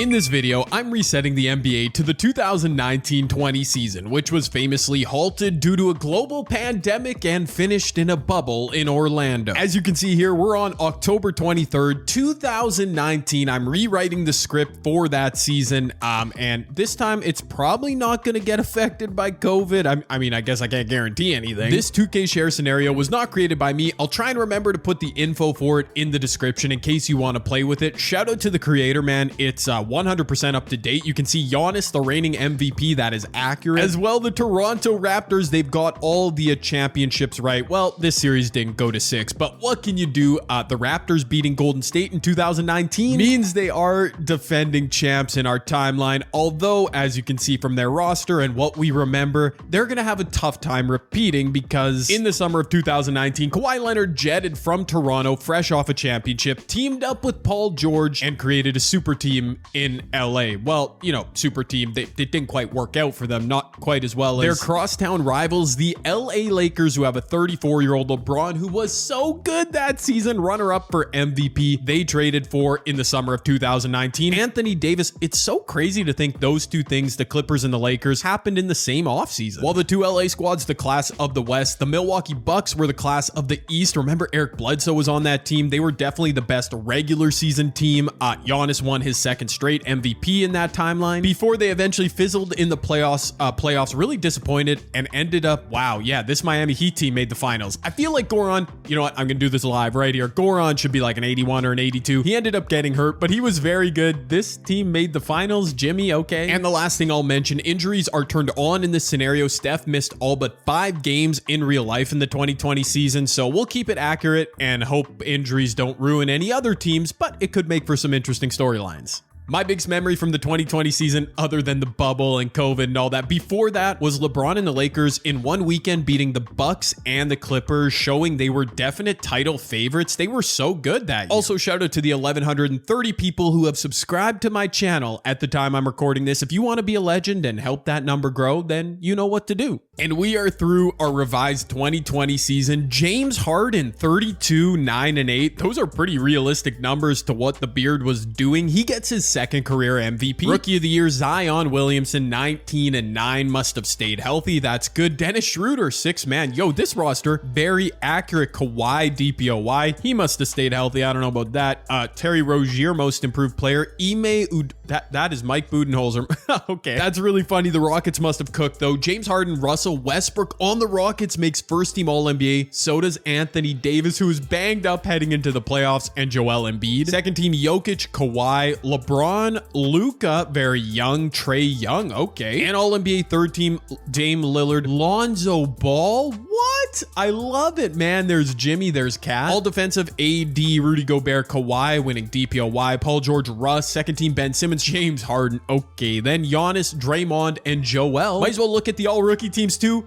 In this video, I'm resetting the NBA to the 2019-20 season, which was famously halted due to a global pandemic and finished in a bubble in Orlando. As you can see here, we're on October 23rd, 2019. I'm rewriting the script for that season, and this time it's probably not going to get affected by COVID. I mean, I guess I can't guarantee anything. This 2K share scenario was not created by me. I'll try and remember to put the info for it in the description in case you want to play with it. Shout out to the creator, man. It's 100% up to date. You can see Giannis, the reigning MVP. That is accurate. As well, the Toronto Raptors, they've got all the championships right. Well, this series didn't go to 6, but what can you do? The Raptors beating Golden State in 2019 means they are defending champs in our timeline. Although, as you can see from their roster and what we remember, they're going to have a tough time repeating because in the summer of 2019, Kawhi Leonard jetted from Toronto fresh off a championship, teamed up with Paul George, and created a super team in LA. Well, you know, super team, they didn't quite work out for them, not quite as well as their crosstown rivals, the LA Lakers, who have a 34-year-old LeBron who was so good that season, runner-up for MVP. They traded for in the summer of 2019 Anthony Davis. It's so crazy to think those two things, the Clippers and the Lakers, happened in the same offseason. While the two LA squads, the class of the West, the Milwaukee Bucks were the class of the East. Remember, Eric Bledsoe was on that team. They were definitely the best regular season team. Giannis won his second straight MVP in that timeline before they eventually fizzled in the playoffs, really disappointed, and ended up, wow, yeah, this Miami Heat team made the finals. I feel like Goran, you know what, I'm gonna do this live right here. Goran should be like an 81 or an 82. He ended up getting hurt, but he was very good. This team made the finals. Jimmy, okay. And the last thing I'll mention, injuries are turned on in this scenario. Steph missed all but 5 games in real life in the 2020 season, so we'll keep it accurate and hope injuries don't ruin any other teams, but it could make for some interesting storylines. My biggest memory from the 2020 season, other than the bubble and COVID and all that, before that was LeBron and the Lakers in one weekend beating the Bucks and the Clippers, showing they were definite title favorites. They were so good that year. Also, shout out to the 1,130 people who have subscribed to my channel at the time I'm recording this. If you want to be a legend and help that number grow, then you know what to do. And we are through our revised 2020 season. James Harden, 32, 9, and 8. Those are pretty realistic numbers to what the Beard was doing. He gets his second career MVP. Rookie of the Year, Zion Williamson, 19 and 9, must have stayed healthy. That's good. Dennis Schroeder, 6 man. Yo, this roster, very accurate. Kawhi, DPOY. He must have stayed healthy. I don't know about that. Terry Rozier, most improved player. That is Mike Budenholzer. Okay. That's really funny. The Rockets must have cooked though. James Harden, Russell Westbrook on the Rockets makes first team All-NBA. So does Anthony Davis, who is banged up heading into the playoffs, and Joel Embiid. Second team, Jokic, Kawhi, LeBron, Luka, very young, Trae Young, okay. And All-NBA third team, Dame Lillard, Lonzo Ball. What? I love it, man. There's Jimmy, there's Cat. All defensive, AD, Rudy Gobert, Kawhi winning DPOY, Paul George, Russ. Second team, Ben Simmons, James Harden, okay. Then Giannis, Draymond, and Joel. Might as well look at the all-rookie teams too.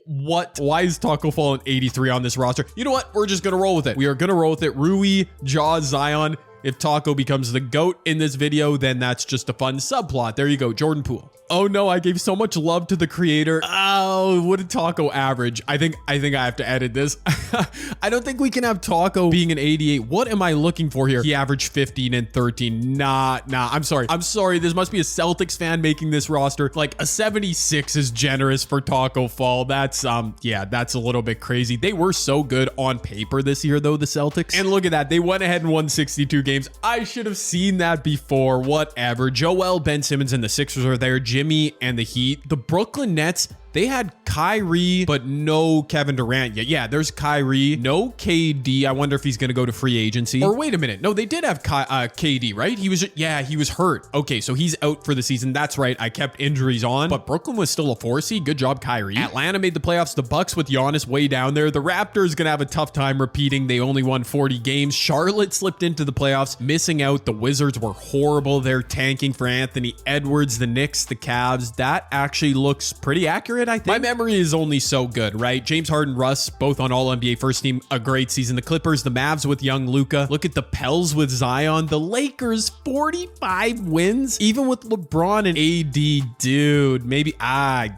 What? Why is Taco Fall an 83 on this roster? You know what? We're just gonna roll with it. We are gonna roll with it. Rui, Jaws, Zion. If Taco becomes the GOAT in this video, then that's just a fun subplot. There you go, Jordan Poole. Oh no, I gave so much love to the creator. Oh, what did Taco average? I think I have to edit this. I don't think we can have Taco being an 88. What am I looking for here? He averaged 15 and 13. Nah, I'm sorry. This must be a Celtics fan making this roster. Like a 76 is generous for Taco Fall. That's, yeah, that's a little bit crazy. They were so good on paper this year though, the Celtics. And look at that. They went ahead and won 62 games. I should have seen that before. Whatever. Joel, Ben Simmons, and the Sixers are there. Jimmy and the Heat. The Brooklyn Nets, they had Kyrie, but no Kevin Durant yet. Yeah, there's Kyrie, no KD. I wonder if he's going to go to free agency. Or wait a minute. No, they did have KD, right? He was hurt. Okay, so he's out for the season. That's right. I kept injuries on, but Brooklyn was still a 4 seed. Good job, Kyrie. Atlanta made the playoffs. The Bucks with Giannis way down there. The Raptors going to have a tough time repeating. They only won 40 games. Charlotte slipped into the playoffs, missing out. The Wizards were horrible. They're tanking for Anthony Edwards. The Knicks, the Cavs. That actually looks pretty accurate. accurate, I think. My memory is only so good, right? James Harden, Russ, both on All-NBA first team, a great season. The Clippers, the Mavs with young Luka. Look at the Pels with Zion. The Lakers, 45 wins, even with LeBron and AD. Dude, maybe, I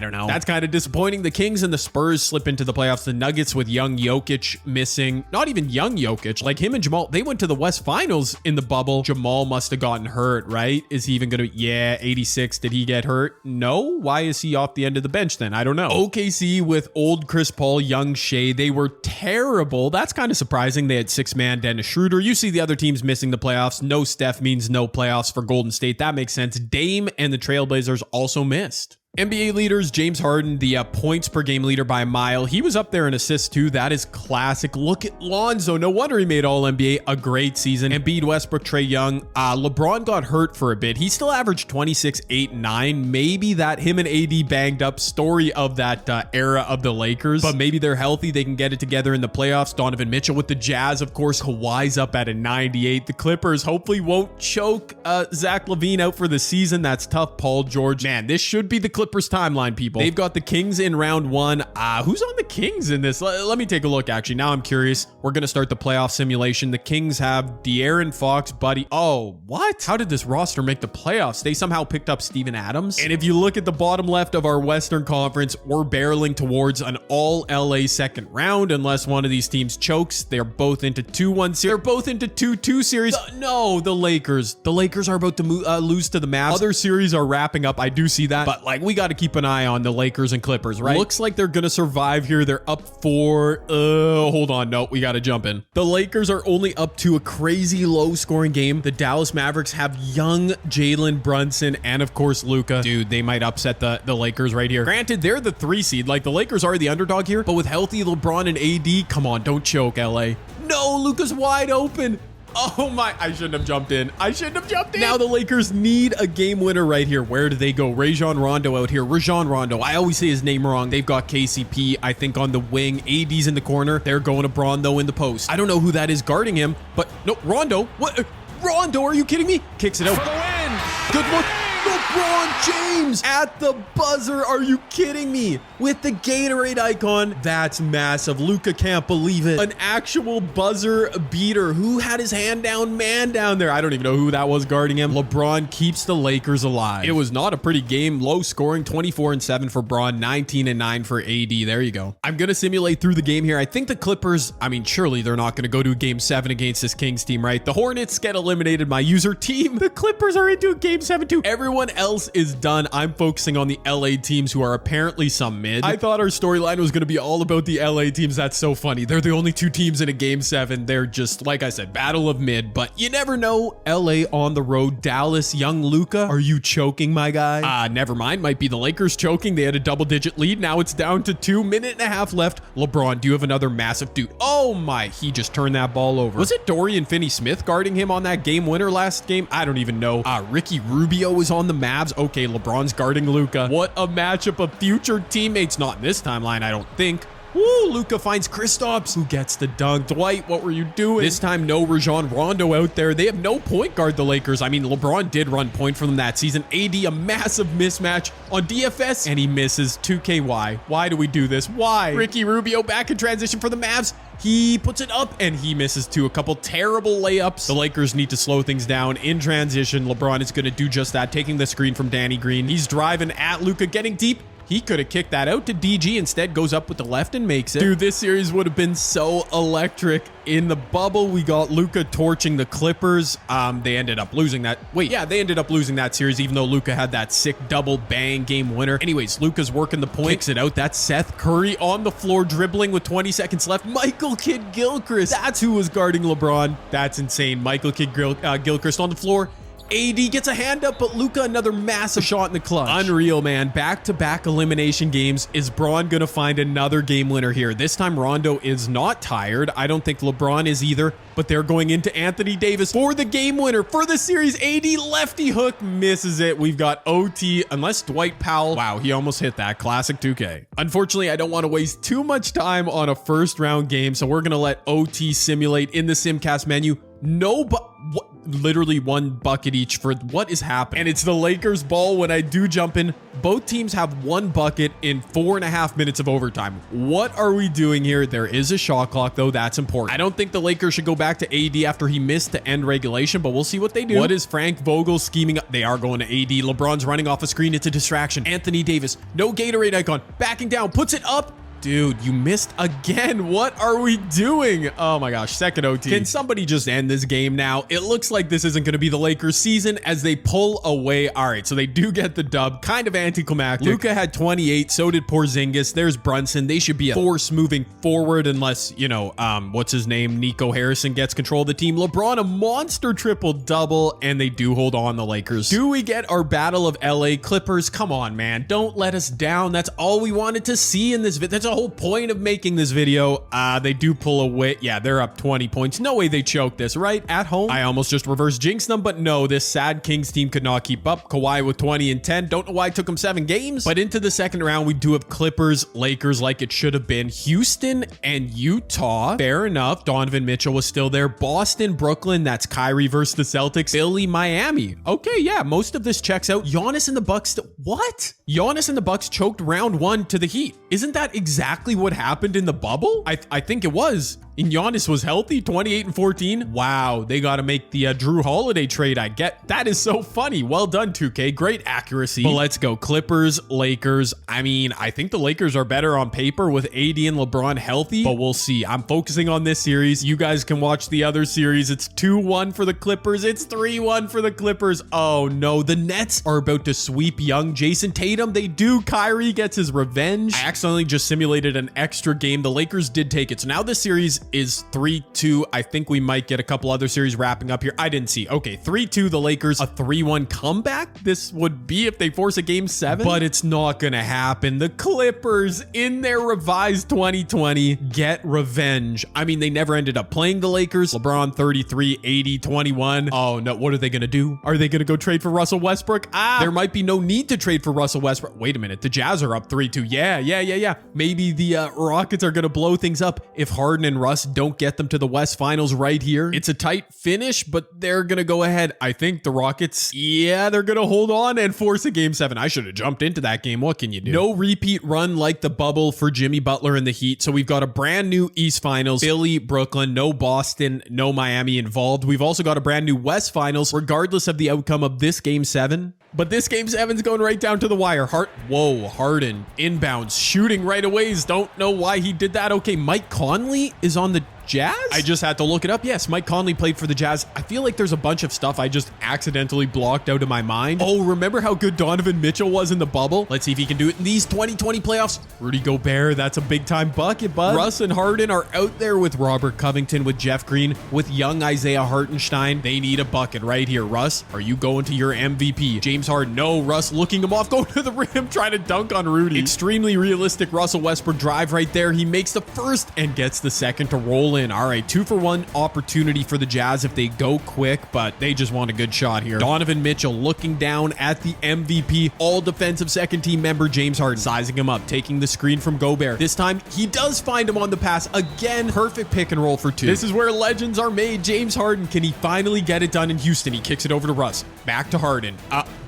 don't know. That's kind of disappointing. The Kings and the Spurs slip into the playoffs. The Nuggets with young Jokic missing. Not even young Jokic, like him and Jamal, they went to the West Finals in the bubble. Jamal must have gotten hurt, right? Is he even gonna, yeah, 86, did he get hurt? No. Why is he off the end of the bench then? I don't know. OKC with old Chris Paul, young Shea, they were terrible. That's kind of surprising. They had six-man Dennis Schroeder. You see the other teams missing the playoffs. No Steph means no playoffs for Golden State. That makes sense. Dame and the Trailblazers also missed. NBA leaders, James Harden, the points per game leader by a mile. He was up there in assists too. That is classic. Look at Lonzo. No wonder he made All-NBA. A great season. Embiid, Westbrook, Trae Young. LeBron got hurt for a bit. He still averaged 26, 8, 9. Maybe that him and AD banged up story of that era of the Lakers. But maybe they're healthy. They can get it together in the playoffs. Donovan Mitchell with the Jazz, of course. Kawhi's up at a 98. The Clippers hopefully won't choke Zach LaVine out for the season. That's tough. Paul George. Man, this should be the Clippers timeline, people. They've got the Kings in round one. Who's on the Kings in this? Let me take a look, actually. Now I'm curious. We're going to start the playoff simulation. The Kings have De'Aaron Fox, Buddy. Oh, what? How did this roster make the playoffs? They somehow picked up Steven Adams. And if you look at the bottom left of our Western Conference, we're barreling towards an all LA second round unless one of these teams chokes. They're both into 2-1 series. They're both into 2-2 series. No, the Lakers. The Lakers are about to lose to the Mavs. Other series are wrapping up. I do see that. But like, we got to keep an eye on the Lakers and Clippers, right? Looks like they're gonna survive here. They're up 4. Hold on. No, we got to jump in. The Lakers are only up to a crazy low scoring game. The Dallas Mavericks have young Jalen Brunson and of course Luka. Dude, they might upset the Lakers right here. Granted, they're the 3 seed. Like, the Lakers are the underdog here, but with healthy LeBron and AD, come on, don't choke, LA. No, Luka's wide open. Oh my, I shouldn't have jumped in. Now the Lakers need a game winner right here. Where do they go? Rajon Rondo out here. Rajon Rondo. I always say his name wrong. They've got KCP, I think, on the wing. AD's in the corner. They're going to Braun, though, in the post. I don't know who that is guarding him, but no, Rondo. What? Rondo, are you kidding me? Kicks it out. For the win. Good look. LeBron James at the buzzer. Are you kidding me? With the Gatorade icon. That's massive. Luka can't believe it. An actual buzzer beater. Who had his hand down, man down there? I don't even know who that was guarding him. LeBron keeps the Lakers alive. It was not a pretty game. Low scoring, 24-7 for Braun, 19-9 for AD. There you go. I'm going to simulate through the game here. I think the Clippers, I mean, surely they're not going to go to game 7 against this Kings team, right? The Hornets get eliminated. My user team. The Clippers are into a game 7 too. Everyone else is done. I'm focusing on the LA teams who are apparently some mid. I thought our storyline was going to be all about the LA teams. That's so funny. They're the only 2 teams in a game 7. They're just, like I said, battle of mid, but you never know. LA on the road. Dallas, young Luka. Are you choking, my guy? Never mind. Might be the Lakers choking. They had a double-digit lead. Now it's down to 2 minutes and a half left. LeBron, do you have another massive dude? Oh my, he just turned that ball over. Was it Dorian Finney-Smith guarding him on that game winner last game? I don't even know. Ricky Rubio was on the Mavs. Okay, LeBron's guarding Luka. What a matchup of future teammates. Not in this timeline, I don't think. Woo, Luka finds Kristaps, who gets the dunk. Dwight, what were you doing? This time, no Rajon Rondo out there. They have no point guard, the Lakers. I mean, LeBron did run point for them that season. AD, a massive mismatch on DFS, and he misses. 2KY. Why do we do this? Why? Ricky Rubio back in transition for the Mavs. He puts it up, and he misses too. A couple terrible layups. The Lakers need to slow things down in transition. LeBron is going to do just that, taking the screen from Danny Green. He's driving at Luka, getting deep. He could have kicked that out to DG. Instead, goes up with the left and makes it. Dude, this series would have been so electric. In the bubble, we got Luka torching the Clippers. They ended up losing that. Wait, yeah, they ended up losing that series, even though Luka had that sick double bang game winner. Anyways, Luka's working the point. Kicks it out. That's Seth Curry on the floor dribbling with 20 seconds left. Michael Kidd-Gilchrist. That's who was guarding LeBron. That's insane. Michael Kidd-Gilchrist on the floor. AD gets a hand up, but Luka, another massive shot in the clutch. Unreal, man. Back-to-back elimination games. Is Braun going to find another game winner here? This time, Rondo is not tired. I don't think LeBron is either, but they're going into Anthony Davis for the game winner for the series. AD lefty hook misses it. We've got OT, unless Dwight Powell. Wow, he almost hit that. Classic 2K. Unfortunately, I don't want to waste too much time on a first round game, so we're going to let OT simulate in the Simcast menu. No, but what? literally one bucket each for what is happening. And it's the Lakers ball when I do jump in. Both teams have one bucket in 4.5 minutes of overtime. What are we doing here? There is a shot clock, though. That's important. I don't think the Lakers should go back to AD after he missed to end regulation, but we'll see what they do. What is Frank Vogel scheming up? They are going to AD. LeBron's running off a screen. It's a distraction. Anthony Davis, no Gatorade icon, backing down, puts it up. Dude, you missed again. What are we doing? Oh my gosh, second OT. Can somebody just end this game now? It looks like this isn't going to be the Lakers season as they pull away. All right, so they do get the dub. Kind of anticlimactic. Luka had 28, so did Porzingis. There's Brunson. They should be a force moving forward unless, you know, what's his name? Nico Harrison gets control of the team. LeBron, a monster triple-double, and they do hold on, the Lakers. Do we get our Battle of LA Clippers? Come on, man. Don't let us down. That's all we wanted to see in this video. That's a whole point of making this video. They do pull away. Yeah, they're up 20 points. No way they choke this, right? At home. I almost just reverse jinxed them, but no, this sad Kings team could not keep up. Kawhi with 20 and 10. Don't know why it took him 7 games, but into the second round, we do have Clippers, Lakers like it should have been. Houston and Utah. Fair enough. Donovan Mitchell was still there. Boston, Brooklyn. That's Kyrie versus the Celtics. Philly, Miami. Okay, yeah, most of this checks out. Giannis and the Bucks. What? Giannis and the Bucks choked round 1 to the Heat. Isn't that exactly what happened in the bubble? I think it was. And Giannis was healthy, 28 and 14. Wow, they got to make the Drew Holiday trade. I get that is so funny. Well done, 2K. Great accuracy. But let's go. Clippers, Lakers. I mean, I think the Lakers are better on paper with AD and LeBron healthy, but we'll see. I'm focusing on this series. You guys can watch the other series. It's 2-1 for the Clippers. It's 3-1 for the Clippers. Oh no, the Nets are about to sweep young Jason Tatum. They do. Kyrie gets his revenge. I accidentally just simulated an extra game. The Lakers did take it. So now this series is 3-2. I think we might get a couple other series wrapping up here. I didn't see. Okay, 3-2 the Lakers. A 3-1 comeback? This would be if they force a game 7, but it's not gonna happen. The Clippers in their revised 2020 get revenge. I mean, they never ended up playing the Lakers. LeBron 33, 80, 21. Oh no, what are they gonna do? Are they gonna go trade for Russell Westbrook? There might be no need to trade for Russell Westbrook. Wait a minute, the Jazz are up 3-2. Yeah. Maybe the Rockets are gonna blow things up if Harden and Russ don't get them to the West Finals right here. It's a tight finish, but they're gonna go ahead. I think the Rockets, yeah, they're gonna hold on and force a game 7. I should have jumped into that game. What can you do? No repeat run like the bubble for Jimmy Butler and the Heat. So we've got a brand new East Finals. Philly, Brooklyn, no Boston, no Miami involved. We've also got a brand new West Finals, regardless of the outcome of this game 7. But this game 7's going right down to the wire. Harden inbounds, shooting right away. Don't know why he did that. Okay, Mike Conley is on the Jazz? I just had to look it up. Yes, Mike Conley played for the Jazz. I feel like there's a bunch of stuff I just accidentally blocked out of my mind. Oh, remember how good Donovan Mitchell was in the bubble? Let's see if he can do it in these 2020 playoffs. Rudy Gobert, that's a big time bucket, bud. Russ and Harden are out there with Robert Covington, with Jeff Green, with young Isaiah Hartenstein. They need a bucket right here. Russ, are you going to your MVP? James Harden, no. Russ looking him off, going to the rim, trying to dunk on Rudy. Extremely realistic Russell Westbrook drive right there. He makes the first and gets the second to roll in. All right, 2-for-1 opportunity for the Jazz if they go quick, but they just want a good shot here. Donovan Mitchell looking down at the MVP, all defensive second team member James Harden, sizing him up, taking the screen from Gobert. This time he does find him on the pass. Again, perfect pick and roll for 2. This is where legends are made. James Harden, can he finally get it done in Houston? He kicks it over to Russ. Back to Harden.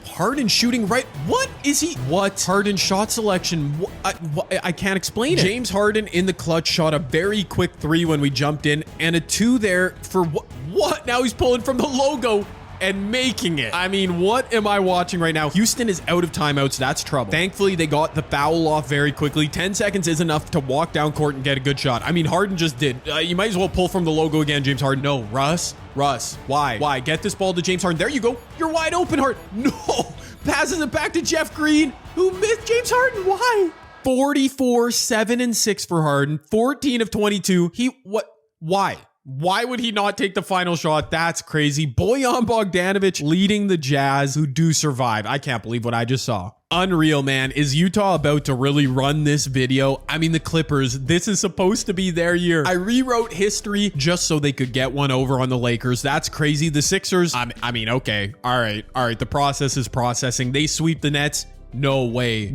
Harden shooting right. What is he? What? Harden shot selection. I can't explain it. James Harden in the clutch shot a very quick 3 when we jumped in, and a 2 there for what? Now he's pulling from the logo and making it. I mean, what am I watching right now? Houston is out of timeouts. That's trouble. Thankfully, they got the foul off very quickly. 10 seconds is enough to walk down court and get a good shot. I mean, Harden just did. You might as well pull from the logo again, James Harden. No, Russ, why? Get this ball to James Harden. There you go. You're wide open, Harden. No, passes it back to Jeff Green, who missed James Harden. Why? 44, 7 and 6 for Harden. 14 of 22. Why? Why would he not take the final shot? That's crazy. Bojan Bogdanovic leading the Jazz, who do survive. I can't believe what I just saw. Unreal, man. Is Utah about to really run this video? I mean, the Clippers, this is supposed to be their year. I rewrote history just so they could get one over on the Lakers. That's crazy. The Sixers, I mean, okay. All right. The process is processing. They sweep the Nets. No way.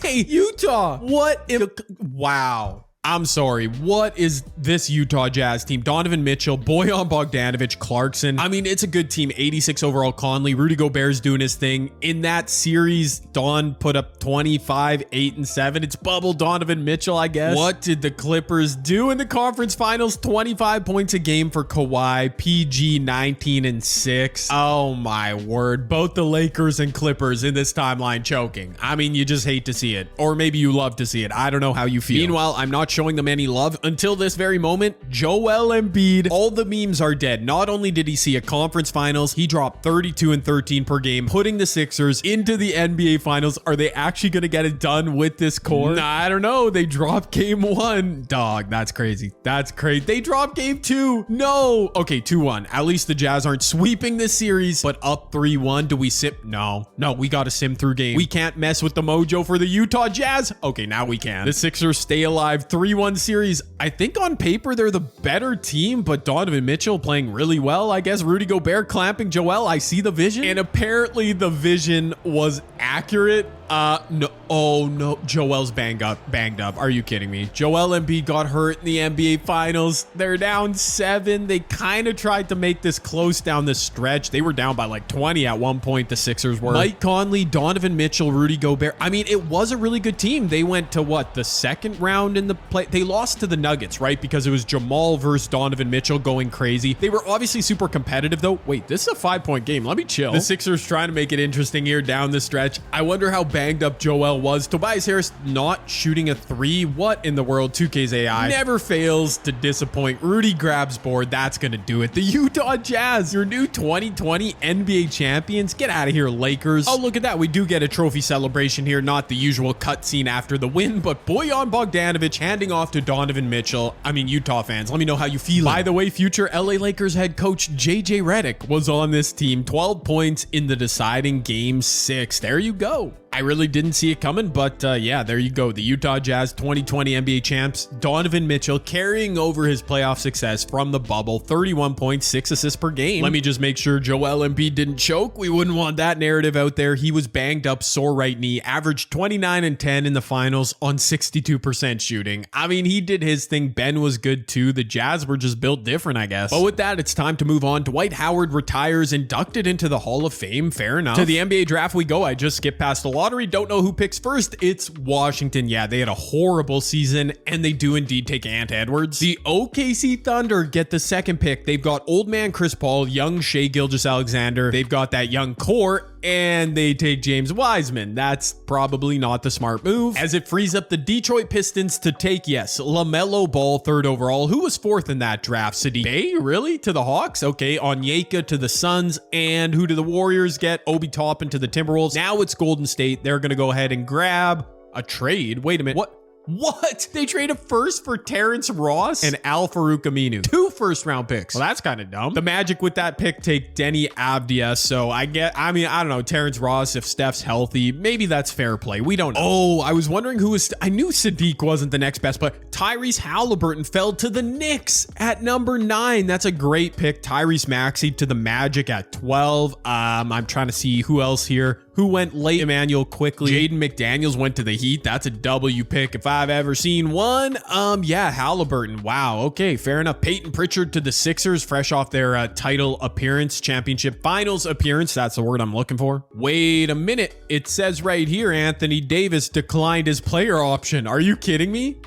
Utah. What if? Wow. I'm sorry. What is this Utah Jazz team? Donovan Mitchell, Bojan Bogdanovic, Clarkson. I mean, it's a good team. 86 overall Conley. Rudy Gobert's doing his thing. In that series, Don put up 25, 8, and 7. It's bubble Donovan Mitchell, I guess. What did the Clippers do in the conference finals? 25 points a game for Kawhi. PG 19 and 6. Oh my word. Both the Lakers and Clippers in this timeline choking. I mean, you just hate to see it. Or maybe you love to see it. I don't know how you feel. Meanwhile, I'm not showing them any love until this very moment. Joel Embiid, all the memes are dead. Not only did he see a conference finals, he dropped 32 and 13 per game, putting the Sixers into the NBA finals. Are they actually going to get it done with this core? Nah, I don't know. They dropped game 1. Dog, that's crazy. That's crazy. They dropped game 2. No. Okay, 2-1. At least the Jazz aren't sweeping this series, but up 3-1. Do we sip? No, we got to sim through game. We can't mess with the mojo for the Utah Jazz. Okay, now we can. The Sixers stay alive. 3-1 series. I think on paper they're the better team, but Donovan Mitchell playing really well, I guess. Rudy Gobert clamping Joel. I see the vision. And apparently the vision was accurate. No. Oh no, Joel's banged up. Are you kidding me? Joel Embiid got hurt in the NBA finals. They're down 7. They kind of tried to make this close down the stretch. They were down by like 20 at one point, the Sixers were. Mike Conley, Donovan Mitchell, Rudy Gobert. I mean, it was a really good team. They went to what, the second round in the play? They lost to the Nuggets, right? Because it was Jamal versus Donovan Mitchell going crazy. They were obviously super competitive though. Wait, this is a 5-point game. Let me chill. The Sixers trying to make it interesting here down the stretch. I wonder how banged up Joel was. Tobias Harris not shooting a 3. What in the world? 2K's AI never fails to disappoint. Rudy grabs board. That's gonna do it. The Utah Jazz, your new 2020 NBA champions. Get out of here, Lakers. Oh, look at that. We do get a trophy celebration here. Not the usual cutscene after the win, but Bojan Bogdanovic handing off to Donovan Mitchell. I mean, Utah fans, let me know how you feel. By the way, future LA Lakers head coach JJ Redick was on this team. 12 points in the deciding game 6. There you go. I really didn't see it coming, but yeah, there you go. The Utah Jazz 2020 NBA champs. Donovan Mitchell carrying over his playoff success from the bubble. 31 points, 6 assists per game. Let me just make sure Joel Embiid didn't choke. We wouldn't want that narrative out there. He was banged up, sore right knee, averaged 29 and 10 in the finals on 62% shooting. I mean, he did his thing. Ben was good too. The Jazz were just built different, I guess. But with that, it's time to move on. Dwight Howard retires, inducted into the Hall of Fame. Fair enough. To the NBA draft we go. I just skipped past the lottery. Don't know who picks first. It's Washington. Yeah, they had a horrible season, and they do indeed take Ant Edwards. The OKC Thunder get the second pick. They've got old man Chris Paul, young Shai Gilgeous-Alexander. They've got that young core, and they take James Wiseman. That's probably not the smart move, as it frees up the Detroit Pistons to take, yes, LaMelo Ball, 3rd overall. Who was 4th in that draft? Saddiq Bey, really? To the Hawks? Okay, Onyeka to the Suns, and who do the Warriors get? Obi Toppin to the Timberwolves. Now it's Golden State. They're going to go ahead and grab a trade. Wait a minute. What? They trade a first for Terrence Ross and Al Farouk Aminu. 2 first-round picks. Well, that's kind of dumb. The Magic with that pick take Denny Avdia. So I don't know, Terrence Ross, if Steph's healthy, maybe that's fair play. We don't know. Oh, I was wondering who was... I knew Saddiq wasn't the next best, but Tyrese Halliburton fell to the Knicks at number 9. That's a great pick. Tyrese Maxey to the Magic at 12. I'm trying to see who else here. Who went late? Emmanuel quickly. Jaden McDaniels went to the Heat. That's a W pick if I've ever seen one. Yeah, Halliburton. Wow. Okay, fair enough. Peyton Pritchard to the Sixers, fresh off their title appearance, championship finals appearance. That's the word I'm looking for. Wait a minute. It says right here, Anthony Davis declined his player option. Are you kidding me?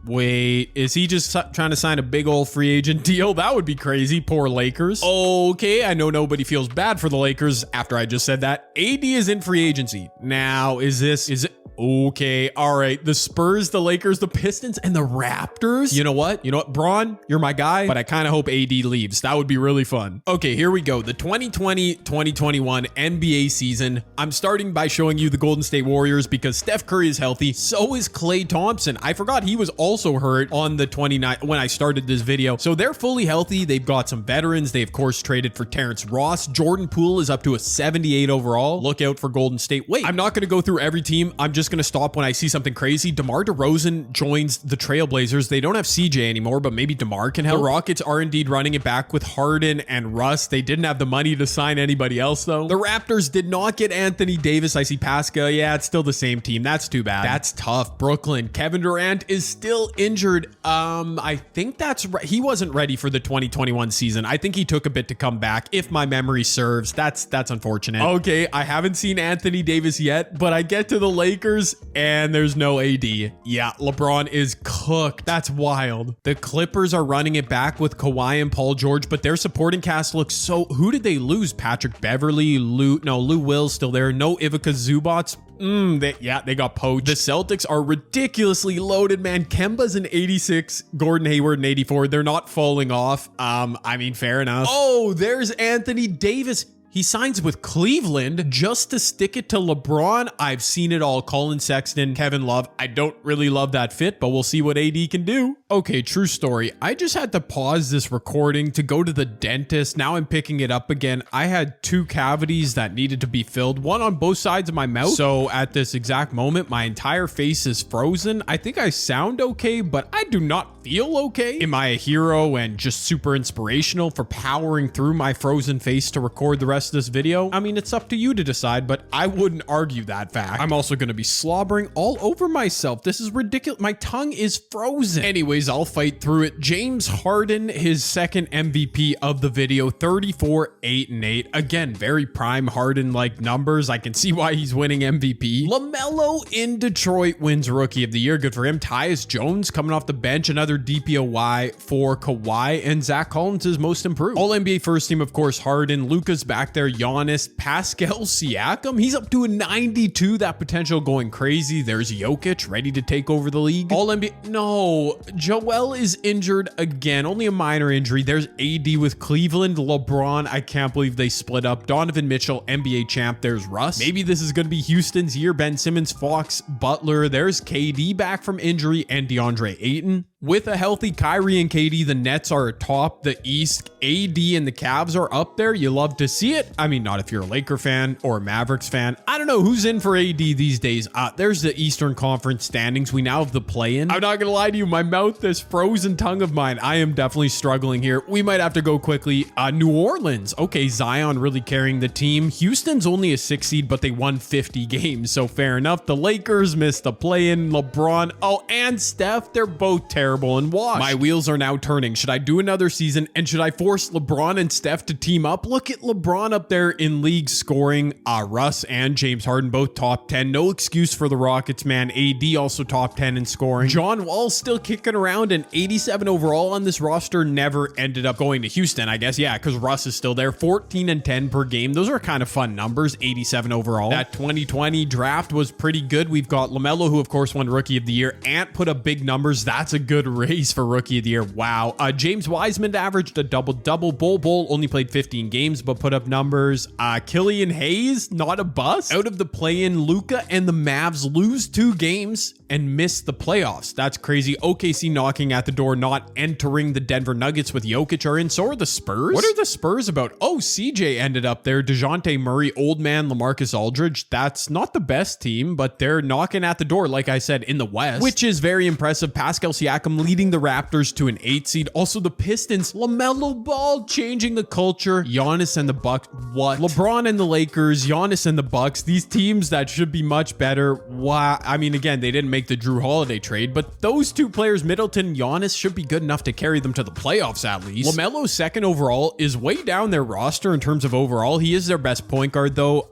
Wait, is he just trying to sign a big old free agent deal? That would be crazy. Poor Lakers. Okay, I know nobody feels bad for the Lakers after I just said that. AD is in free agency. Now, is it? Okay, all right. The Spurs, the Lakers, the Pistons, and the Raptors. You know what? Braun, you're my guy, but I kind of hope AD leaves. That would be really fun. Okay, here we go. The 2020-2021 NBA season. I'm starting by showing you the Golden State Warriors because Steph Curry is healthy. So is Klay Thompson. I forgot he was also hurt on the 29th when I started this video. So they're fully healthy. They've got some veterans. They, of course, traded for Terrence Ross. Jordan Poole is up to a 78 overall. Look out for Golden State. Wait, I'm not going to go through every team. I'm just going to stop when I see something crazy. DeMar DeRozan joins the Trailblazers. They don't have CJ anymore, but maybe DeMar can help. The Rockets are indeed running it back with Harden and Russ. They didn't have the money to sign anybody else, though. The Raptors did not get Anthony Davis. I see Pascal. Yeah, it's still the same team. That's too bad. That's tough. Brooklyn. Kevin Durant is still injured. I think that's right. He wasn't ready for the 2021 season. I think he took a bit to come back, if my memory serves. That's unfortunate. Okay, I haven't seen Anthony Davis yet, but I get to the Lakers and there's no AD. Yeah, LeBron is cooked. That's wild. The Clippers are running it back with Kawhi and Paul George, but their supporting cast looks so... Who did they lose? Patrick Beverly? Lou Will's still there. No Ivica Zubats. They got poached. The Celtics are ridiculously loaded, man. Kemba's an 86, Gordon Hayward an 84. They're not falling off. I mean, fair enough. Oh, there's Anthony Davis. He signs with Cleveland just to stick it to LeBron. I've seen it all. Colin Sexton, Kevin Love. I don't really love that fit, but we'll see what AD can do. Okay, true story. I just had to pause this recording to go to the dentist. Now I'm picking it up again. I had 2 cavities that needed to be filled, one on both sides of my mouth. So at this exact moment, my entire face is frozen. I think I sound okay, but I do not feel okay. Am I a hero and just super inspirational for powering through my frozen face to record the rest of this video? I mean, it's up to you to decide, but I wouldn't argue that fact. I'm also going to be slobbering all over myself. This is ridiculous. My tongue is frozen. Anyways, I'll fight through it. James Harden, his second MVP of the video, 34, 8 and 8. Again, very prime Harden-like numbers. I can see why he's winning MVP. LaMelo in Detroit wins Rookie of the Year. Good for him. Tyus Jones coming off the bench. Another DPOY for Kawhi, and Zach Collins is most improved. All NBA first team, of course, Harden. Luka's back there. Giannis. Pascal Siakam. He's up to a 92. That potential going crazy. There's Jokic ready to take over the league. All NBA. No. Joel is injured again. Only a minor injury. There's AD with Cleveland. LeBron. I can't believe they split up. Donovan Mitchell, NBA champ. There's Russ. Maybe this is going to be Houston's year. Ben Simmons, Fox, Butler. There's KD back from injury, and DeAndre Ayton. With a healthy Kyrie and KD, the Nets are atop the East. AD and the Cavs are up there. You love to see it. I mean, not if you're a Laker fan or a Mavericks fan. I don't know who's in for AD these days. There's the Eastern Conference standings. We now have the play-in. I'm not gonna lie to you. My mouth, this frozen tongue of mine, I am definitely struggling here. We might have to go quickly. New Orleans. Okay, Zion really carrying the team. Houston's only a 6 seed, but they won 50 games, so fair enough. The Lakers missed the play-in. LeBron, and Steph, they're both terrible and washed. My wheels are now turning. Should I do another season, and should I force LeBron and Steph to team up? Look at LeBron up there in league scoring. Russ and James Harden both top 10. No excuse for the Rockets, man. AD also top 10 in scoring. John Wall's still kicking around, and 87 overall on this roster. Never ended up going to Houston, I guess. Yeah, because Russ is still there. 14 and 10 per game. Those are kind of fun numbers. 87 overall. That 2020 draft was pretty good. We've got LaMelo, who of course won Rookie of the Year. Ant put up big numbers. That's a good race for Rookie of the Year. Wow. James Wiseman averaged a double-double. Bol only played 15 games, but put up numbers. Killian Hayes, not a bust. Out of the play-in, Luka and the Mavs lose 2 games and miss the playoffs. That's crazy. OKC knocking at the door, not entering. The Denver Nuggets with Jokic are in. So are the Spurs. What are the Spurs about? Oh, CJ ended up there. DeJounte Murray, old man LaMarcus Aldridge. That's not the best team, but they're knocking at the door, like I said, in the West, which is very impressive. Pascal Siakam leading the Raptors to an 8 seed. Also the Pistons, LaMelo Ball changing the culture. Giannis and the Bucks. What? LeBron and the Lakers, Giannis and the Bucks. These teams that should be much better. Wow. I mean, again, they didn't make the Drew Holiday trade, but those 2 players, Middleton and Giannis, should be good enough to carry them to the playoffs at least. LaMelo's second overall is way down their roster in terms of overall. He is their best point guard though.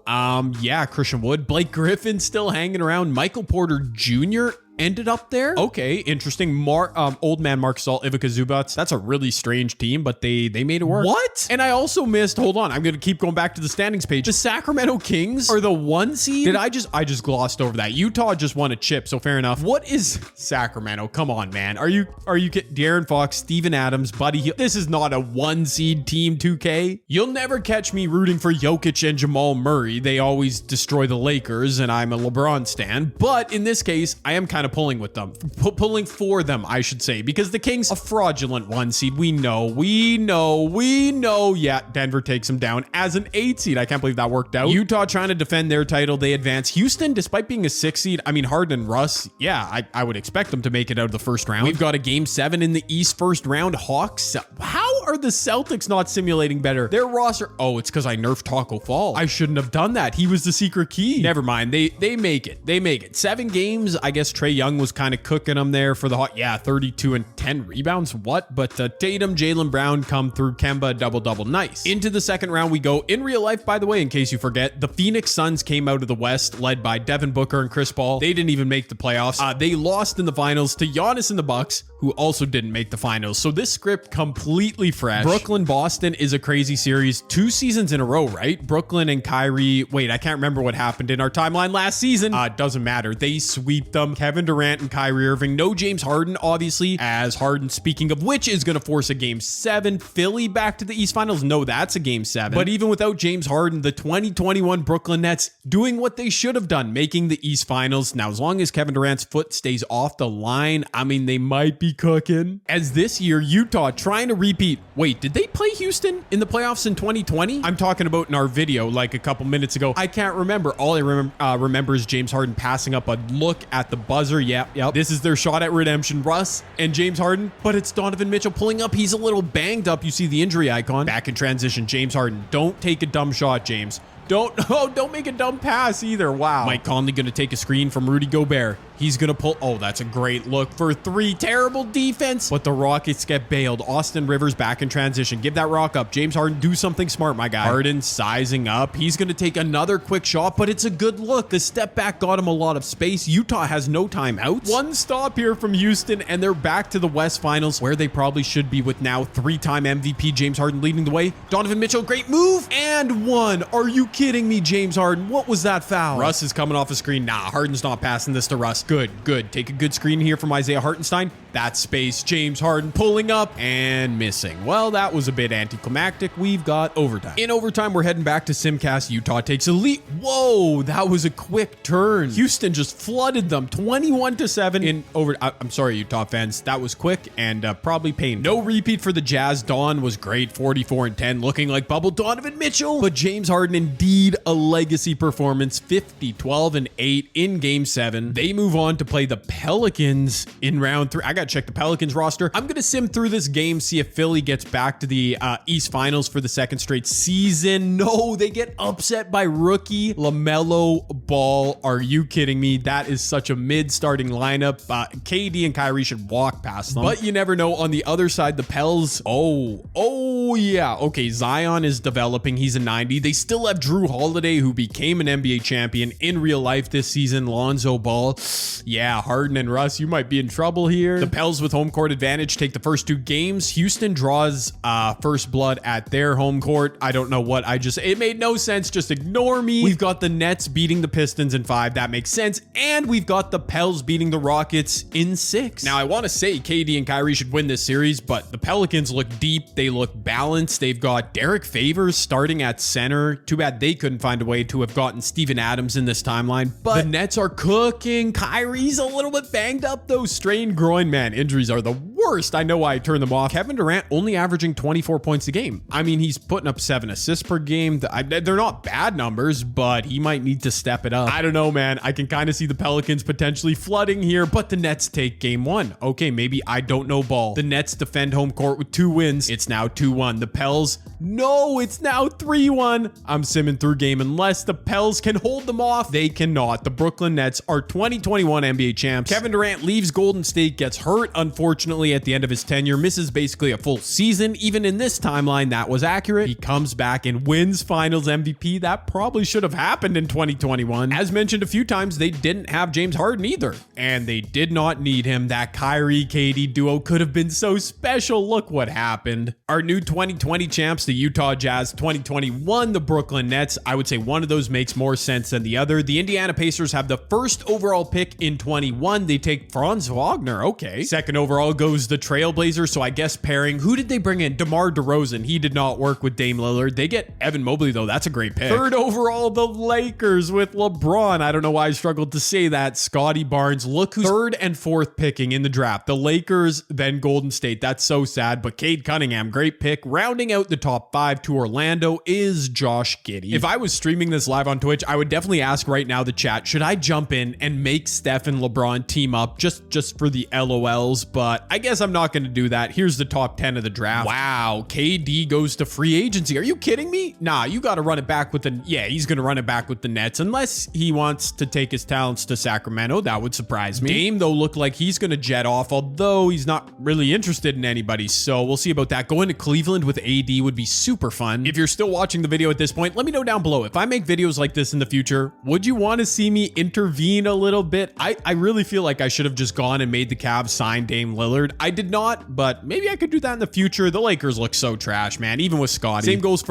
Yeah, Christian Wood. Blake Griffin still hanging around. Michael Porter Jr. ended up there. Okay, interesting. Old man Marc Gasol, Ivica Zubats. That's a really strange team, but they made it work. What? And I also missed, hold on, I'm going to keep going back to the standings page. The Sacramento Kings are the 1 seed. I just glossed over that. Utah just won a chip, so fair enough. What is Sacramento? Come on, man. Are you De'Aaron Fox, Steven Adams, Buddy Hield? This is not a 1 seed team, 2K. You'll never catch me rooting for Jokic and Jamal Murray. They always destroy the Lakers, and I'm a LeBron stan. But in this case, I am kind of of pulling with them, pulling for them, I should say, because the Kings, a fraudulent 1 seed. We know. Yeah, Denver takes them down as an 8 seed. I can't believe that worked out. Utah trying to defend their title. They advance. Houston, despite being a 6 seed, I mean, Harden and Russ, yeah, I would expect them to make it out of the first round. We've got a game 7 in the East first round. Hawks, how are the Celtics not simulating better? Their roster, oh, it's because I nerfed Taco Fall. I shouldn't have done that. He was the secret key. Never mind. They make it. They make it. 7 games. I guess Trae Young was kind of cooking them there for the Hawks. Yeah, 32 and 10 rebounds. What? But Tatum, Jaylen Brown come through. Kemba, double-double. Nice. Into the second round we go. In real life, by the way, in case you forget, the Phoenix Suns came out of the West, led by Devin Booker and Chris Paul. They didn't even make the playoffs. They lost in the finals to Giannis and the Bucks, who also didn't make the finals. So this script completely fresh. Brooklyn-Boston is a crazy series. 2 seasons in a row, right? Brooklyn and Kyrie. Wait, I can't remember what happened in our timeline last season. Doesn't matter. They sweep them. Kevin Durant and Kyrie Irving. No James Harden, obviously, as Harden, speaking of which, is going to force a game 7. Philly back to the East Finals. No, that's a game 7. But even without James Harden, the 2021 Brooklyn Nets doing what they should have done, making the East Finals. Now, as long as Kevin Durant's foot stays off the line, I mean, they might be cooking. As this year, Utah trying to repeat. Wait, did they play Houston in the playoffs in 2020? I'm talking about in our video like a couple minutes ago. I can't remember. All I remember is James Harden passing up a look at the buzzer. Yep. This is their shot at redemption. Russ and James Harden, but it's Donovan Mitchell pulling up. He's a little banged up. You see the injury icon. Back in transition, James Harden. Don't take a dumb shot, James. Don't make a dumb pass either. Wow. Mike Conley going to take a screen from Rudy Gobert. He's going to pull. Oh, that's a great look for 3. Terrible defense. But the Rockets get bailed. Austin Rivers back in transition. Give that rock up. James Harden, do something smart, my guy. Harden sizing up. He's going to take another quick shot, but it's a good look. The step back got him a lot of space. Utah has no timeouts. 1 stop here from Houston, and they're back to the West Finals, where they probably should be with now 3-time MVP James Harden leading the way. Donovan Mitchell, great move. And 1. Are you kidding me, James Harden? What was that foul? Russ is coming off a screen. Nah, Harden's not passing this to Russ. Good. Take a good screen here from Isaiah Hartenstein. That space, James Harden pulling up and missing. Well, that was a bit anticlimactic. We've got overtime. In overtime, we're heading back to Simcast. Utah takes a lead. Whoa, that was a quick turn. Houston just flooded them 21-7 in over. I'm sorry, Utah fans. That was quick and probably painful. No repeat for the Jazz. Dawn was great, 44 and 10, looking like bubble Donovan Mitchell. But James Harden, indeed a legacy performance, 50, 12 and 8 in game 7. They move on to play the Pelicans in round 3. I gotta check the Pelicans roster. I'm gonna sim through this game, see if Philly gets back to the East Finals for the 2nd straight season. No, they get upset by rookie LaMelo Ball. Are you kidding me? That is such a mid-starting lineup. KD and Kyrie should walk past them. But you never know. On the other side, the Pels. Oh yeah. Okay, Zion is developing. He's a 90. They still have Drew Holiday, who became an NBA champion in real life this season. Lonzo Ball. Yeah, Harden and Russ, you might be in trouble here. The Pels with home court advantage take the first 2 games. Houston draws first blood at their home court. I don't know what it made no sense. Just ignore me. We've got the Nets beating the Pistons in 5. That makes sense. And we've got the Pels beating the Rockets in 6. Now, I want to say KD and Kyrie should win this series, but the Pelicans look deep. They look balanced. They've got Derek Favors starting at center. Too bad they couldn't find a way to have gotten Steven Adams in this timeline, but the Nets are cooking. Kyrie's a little bit banged up though. Strained groin, man. Injuries are the worst. I know why I turned them off. Kevin Durant only averaging 24 points a game. I mean, he's putting up 7 assists per game. They're not bad numbers, but he might need to step it up. I don't know, man. I can kind of see the Pelicans potentially flooding here, but the Nets take game 1. Okay, maybe I don't know ball. The Nets defend home court with 2 wins. It's now 2-1. The Pels, no, it's now 3-1. I'm simming through game. Unless the Pels can hold them off, they cannot. The Brooklyn Nets are 2021 NBA champs. Kevin Durant leaves Golden State, gets hurt, unfortunately, at the end of his tenure, misses basically a full season. Even in this timeline, that was accurate. He comes back and wins finals MVP. That probably should have happened in 2021. As mentioned a few times, they didn't have James Harden either, and they did not need him. That Kyrie-KD duo could have been so special. Look what happened. Our new 2020 champs, the Utah Jazz. 2021, the Brooklyn Nets. I would say one of those makes more sense than the other. The Indiana Pacers have the first overall pick in 21. They take Franz Wagner. Okay. Second overall goes was the Trailblazer, so I guess pairing. Who did they bring in? DeMar DeRozan. He did not work with Dame Lillard. They get Evan Mobley, though. That's a great pick. Third overall, the Lakers with LeBron. I don't know why I struggled to say that. Scotty Barnes. Look who's third and fourth picking in the draft. The Lakers, then Golden State. That's so sad, but Cade Cunningham, great pick. Rounding out the top 5 to Orlando is Josh Giddey. If I was streaming this live on Twitch, I would definitely ask right now the chat, should I jump in and make Steph and LeBron team up just for the LOLs? But I guess I'm not going to do that. Here's the top 10 of the draft. Wow, KD goes to free agency. Are you kidding me? Nah, you got to run it back with the, yeah, he's going to run it back with the Nets unless he wants to take his talents to Sacramento. That would surprise me. Dame, though, looked like he's going to jet off, although he's not really interested in anybody. So we'll see about that. Going to Cleveland with AD would be super fun. If you're still watching the video at this point, let me know down below. If I make videos like this in the future, would you want to see me intervene a little bit? I really feel like I should have just gone and made the Cavs sign Dame Lillard. I did not, but maybe I could do that in the future. The Lakers look so trash, man, even with Scotty. Same goes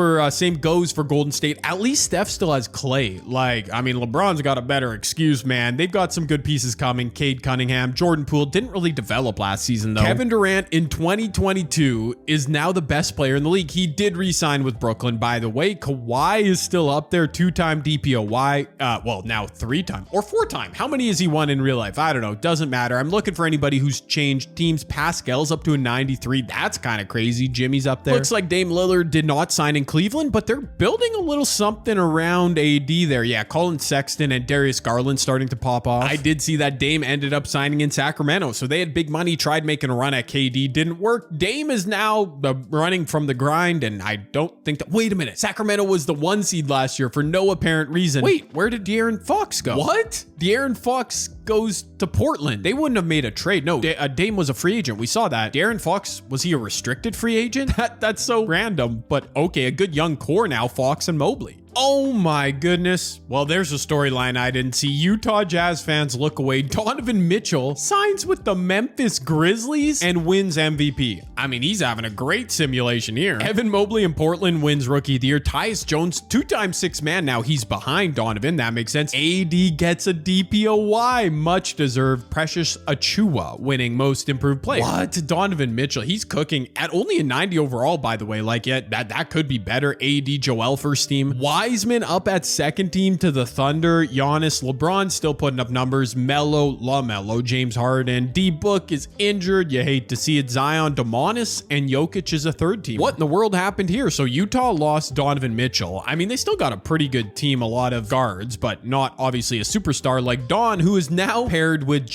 for Golden State. At least Steph still has Clay. Like, I mean, LeBron's got a better excuse, man. They've got some good pieces coming. Cade Cunningham, Jordan Poole didn't really develop last season, though. Kevin Durant in 2022 is now the best player in the league. He did re-sign with Brooklyn, by the way. Kawhi is still up there, 2-time DPOY. Well, now 3-time or 4-time. How many has he won in real life? I don't know. Doesn't matter. I'm looking for anybody who's changed teams. Pascal's up to a 93. That's kind of crazy. Jimmy's up there. Looks like Dame Lillard did not sign in Cleveland, but they're building a little something around AD there. Yeah, Colin Sexton and Darius Garland starting to pop off. I did see that Dame ended up signing in Sacramento, so they had big money, tried making a run at KD, didn't work. Dame is now running from the grind, and I don't think that... Wait a minute. Sacramento was the 1 seed last year for no apparent reason. Wait, where did De'Aaron Fox go? What? De'Aaron Fox goes to Portland. They wouldn't have made a trade. No, Dame was a free agent. We saw that. De'Aaron Fox, was he a restricted free agent? That's so random, but okay, a good young core now, Fox and Mobley. Oh my goodness. Well, there's a storyline I didn't see. Utah Jazz fans look away. Donovan Mitchell signs with the Memphis Grizzlies and wins MVP. I mean, he's having a great simulation here. Evan Mobley in Portland wins Rookie of the Year. Tyus Jones, 2-time sixth man. Now he's behind Donovan. That makes sense. AD gets a DPOY. Much deserved. Precious Achiuwa winning Most Improved Player. What? Donovan Mitchell. He's cooking at only a 90 overall, by the way. Like, yeah, that could be better. AD, Joel first team. Wiseman up at second team to the Thunder. Giannis, LeBron still putting up numbers. Melo, LaMelo, James Harden. D-Book is injured. You hate to see it. Zion, Demonis, and Jokic is a third team. What in the world happened here? So Utah lost Donovan Mitchell. I mean, they still got a pretty good team, a lot of guards, but not obviously a superstar like Don, who is now paired with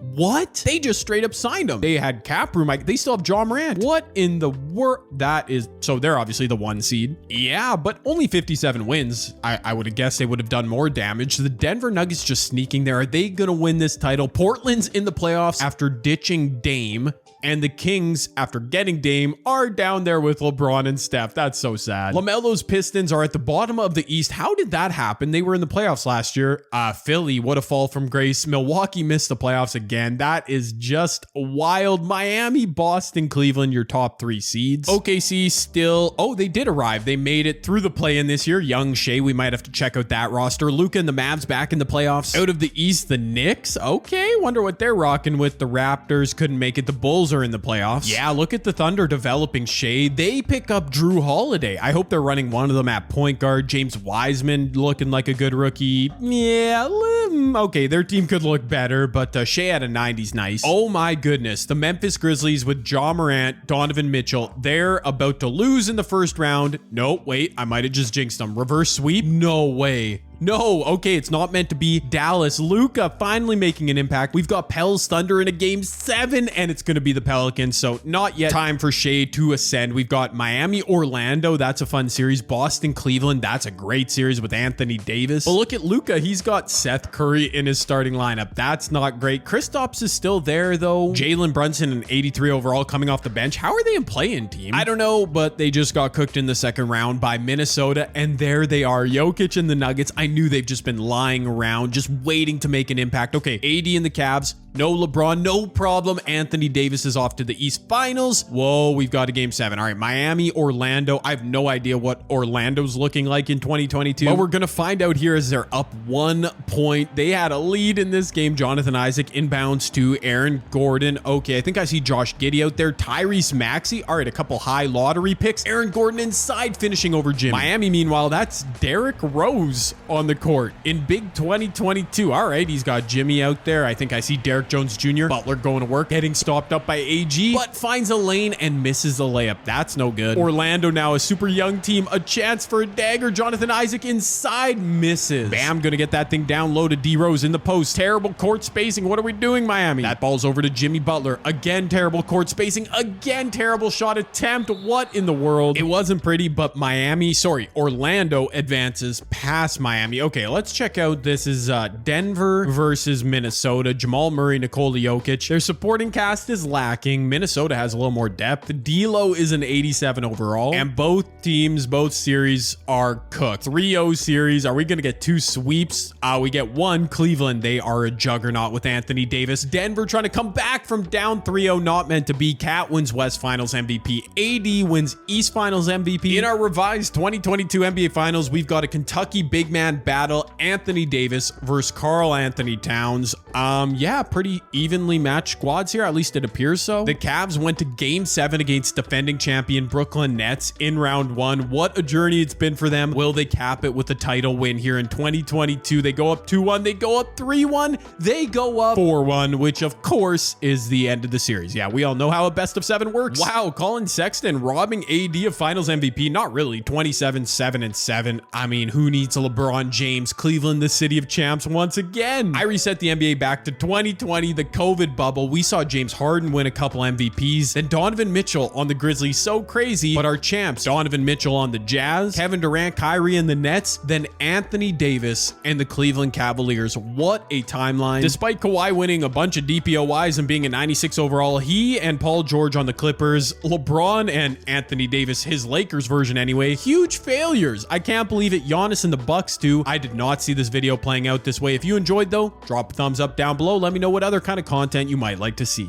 What? They just straight up signed him. They had cap room. They still have John Morant. What in the world? That is, so they're obviously the 1 seed. Yeah, but only 57 wins. I would have guessed they would have done more damage. The Denver Nuggets just sneaking there. Are they going to win this title? Portland's in the playoffs after ditching Dame. And the Kings, after getting Dame, are down there with LeBron and Steph. That's so sad. LaMelo's Pistons are at the bottom of the East. How did that happen? They were in the playoffs last year. Philly, what a fall from grace. Milwaukee missed the playoffs again. That is just wild. Miami, Boston, Cleveland, your top 3 seeds. OKC still, oh, they did arrive. They made it through the play-in this year. Young Shea, we might have to check out that roster. Luka and the Mavs back in the playoffs. Out of the East, the Knicks. Okay, wonder what they're rocking with. The Raptors couldn't make it. The Bulls are in the playoffs. Yeah, look at the Thunder developing Shea. They pick up Drew Holiday. I hope they're running one of them at point guard. James Wiseman looking like a good rookie. Yeah, okay, their team could look better, but Shea at a 90's nice. Oh my goodness. The Memphis Grizzlies with Ja Morant, Donovan Mitchell. They're about to lose in the first round. No, wait, I might have just jinxed them. Reverse sweep? No way. No, okay, it's not meant to be. Dallas, Luka finally making an impact. We've got Pels Thunder in a game 7, and it's going to be the Pelicans, so not yet time for Shea to ascend. We've got Miami, Orlando. That's a fun series. Boston, Cleveland. That's a great series with Anthony Davis. But look at Luka. He's got Seth Curry in his starting lineup. That's not great. Kristaps is still there, though. Jalen Brunson, an 83 overall, coming off the bench. How are they in play-in team? I don't know, but they just got cooked in the second round by Minnesota, and there they are. Jokic and the Nuggets. I knew they've just been lying around, just waiting to make an impact. Okay, AD in the Cavs. No LeBron, no problem. Anthony Davis is off to the East Finals. Whoa, we've got a game 7. All right, Miami, Orlando. I have no idea what Orlando's looking like in 2022. But we're going to find out here as they're up 1 point. They had a lead in this game. Jonathan Isaac inbounds to Aaron Gordon. Okay, I think I see Josh Giddey out there. Tyrese Maxey. All right, a couple high lottery picks. Aaron Gordon inside finishing over Jimmy. Miami, meanwhile, that's Derrick Rose on the court in big 2022. All right, he's got Jimmy out there. I think I see Derrick Jones Jr. Butler going to work, getting stopped up by AG, but finds a lane and misses the layup. That's no good. Orlando now a super young team, a chance for a dagger. Jonathan Isaac inside, misses. Bam, gonna get that thing down low to D Rose in the post. Terrible court spacing. What are we doing, Miami? That ball's over to Jimmy Butler. Again, terrible court spacing. Again, terrible shot attempt. What in the world? It wasn't pretty, but Orlando advances past Miami. Okay, let's check out. This is Denver versus Minnesota. Jamal Murray, Nikola Jokic. Their supporting cast is lacking. Minnesota has a little more depth. D'Lo is an 87 overall, and both teams, both series are cooked. 3-0 series. Are we going to get 2 sweeps? We get 1. Cleveland, they are a juggernaut with Anthony Davis. Denver trying to come back from down 3-0, not meant to be. Cat wins West Finals MVP. AD wins East Finals MVP. In our revised 2022 NBA Finals, we've got a Kentucky big man battle. Anthony Davis versus Karl Anthony Towns. Yeah, pretty evenly matched squads here. At least it appears so. The Cavs went to game 7 against defending champion Brooklyn Nets in round 1. What a journey it's been for them. Will they cap it with a title win here in 2022? They go up 2-1. They go up 3-1. They go up 4-1, which of course is the end of the series. Yeah, we all know how a best of 7 works. Wow, Colin Sexton robbing AD of Finals MVP. Not really. 27, 7, and 7. I mean, who needs a LeBron James? Cleveland, the city of champs once again. I reset the NBA back to 2020, the COVID bubble. We saw James Harden win a couple MVPs. Then Donovan Mitchell on the Grizzlies. So crazy, but our champs. Donovan Mitchell on the Jazz. Kevin Durant, Kyrie and the Nets. Then Anthony Davis and the Cleveland Cavaliers. What a timeline. Despite Kawhi winning a bunch of DPOYs and being a 96 overall, he and Paul George on the Clippers. LeBron and Anthony Davis, his Lakers version anyway, huge failures. I can't believe it. Giannis and the Bucks too. I did not see this video playing out this way. If you enjoyed though, drop a thumbs up down below. Let me know what other kind of content you might like to see.